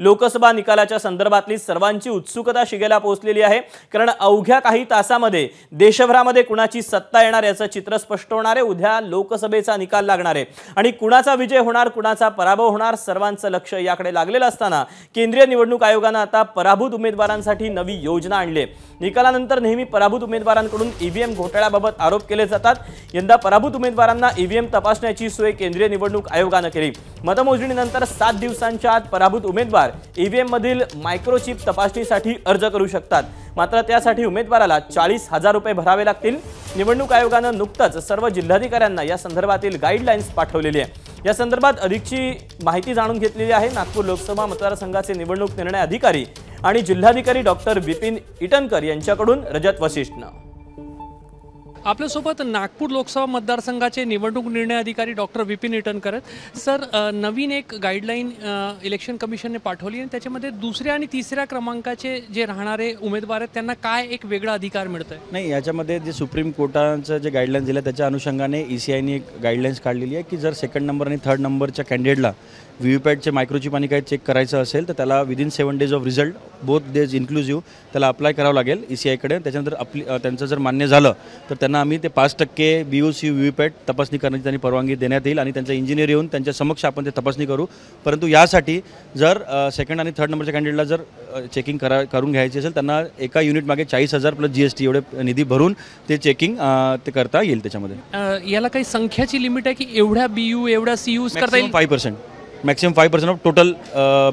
लोकसभा निकालाच्या संदर्भातली सर्वांची उत्सुकता शिगेला पोहोचलेली आहे, कारण अवघ्या काही तासामध्ये देशभरामध्ये कुणाची सत्ता येणार याचं चित्र स्पष्ट होणार आहे। उद्या लोकसभेचा निकाल लागणार आहे आणि कुणाचा विजय होणार, कुणाचा पराभव होणार, सर्वांचं लक्ष याकडे लागलेलं असताना केंद्रीय निवडणूक आयोगाने आता पराभूत उमेदवारांसाठी नवी योजना आणली आहे। निकालानंतर नेहमी पराभूत उमेदवारांकडून ईव्हीएम घोटाळ्याबाबत आरोप केले जातात। यंदा पराभूत उमेदवारांना ईव्हीएम तपासण्याची सोय केंद्रीय निवडणूक आयोगाने केली। मतमोजणीनंतर 7 दिवसांच्या आत पराभूत उमेदवार ईव्हीएम मधील मायक्रोचिप तपासणीसाठी अर्ज करू शकतात, मात्र त्यासाठी उमेदवाराला 40,000 रुपये भरावे लागतील। निवडणूक आयोगाने नुकताच सर्व जिल्हाधिकाऱ्यांना या संदर्भातील गाईडलाईन्स पाठवलेली आहे। या संदर्भात अधिकची माहिती जाणून घेतलेली आहे नागपूर लोकसभा मतदारसंघाचे निवडणूक निर्णय अधिकारी आणि जिल्हाधिकारी डॉक्टर विपिन इटनकर यांच्याकडून रजत वशिष्ठनं। आपल्यासोबत नागपूर लोकसभा मतदारसंघाचे निवडणूक निर्णय अधिकारी डॉक्टर विपिन इटनकर आहेत। सर, नवीन एक गाईडलाईन इलेक्शन कमिशनने पाठवली आणि त्याच्यामध्ये दुसऱ्या आणि तिसऱ्या क्रमांकाचे जे राहणारे उमेदवार आहेत त्यांना काय एक वेगळा अधिकार मिळतोय? नाही, याच्यामध्ये जे सुप्रीम कोर्टाचं जे गाईडलाईन्स दिलं त्याच्या अनुषंगाने ECIने एक गाईडलाईन्स काढलेली आहे की जर सेकंड नंबर आणि थर्ड नंबरच्या कॅन्डिडेटला व्हीव्हीपॅटचे मायक्रोचिप आणि काही चेक करायचं असेल तर त्याला within 7 days of result, both days inclusive, त्याला अप्लाय करावं लागेल ECIकडे। त्याच्यानंतर त्यांचं जर मान्य झालं तर त्यांना आम्ही ते 5% BOC व्हीव्हीपॅट तपासणी करण्याची त्यांनी परवानगी देण्यात येईल आणि त्यांचा इंजिनियर येऊन त्यांच्या समक्ष आपण ते तपासणी करू। परंतु यासाठी जर सेकंड आणि थर्ड नंबरच्या कॅन्डिडेटला जर चेकिंग करून घ्यायची असेल त्यांना एका युनिट मागे 40,000 प्लस GST एवढे निधी भरून ते चेकिंग ते करता येईल। त्याच्यामध्ये याला काही संख्याची लिमिट आहे की एवढ्या BU एवढ्या CUs करता येईल? 5%, maximum 5% of total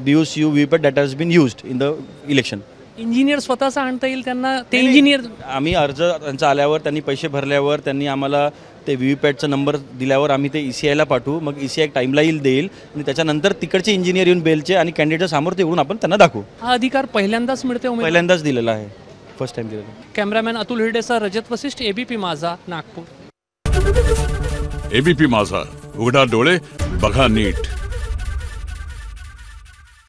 BO CU VVPAT that has been used in the election. Engineer स्वतःचा आणता येईल त्यांना? ते इंजिनियर आम्ही अर्ज त्यांचा आल्यावर, त्यांनी पैसे भरल्यावर, त्यांनी आम्हाला ते व्हीव्हीपॅटचा नंबर दिल्यावर आम्ही ते ECIला पाठवू, मग ECI टाईमला देईल आणि त्याच्यानंतर तिकडचे इंजिनियर येऊन बेलचे आणि कॅन्डिडेटच्या समोर ते येऊन आपण त्यांना दाखवू। हा अधिकार पहिल्यांदाच मिळते? पहिल्यांदाच दिलेला आहे, फर्स्ट टाइम दिलेला। कॅमेरामॅन अतुल हिरडेसह रजत वशिष्ठ, ABP माझा, नागपूर। ABP माझा, उघडा डोळे बघा नीट।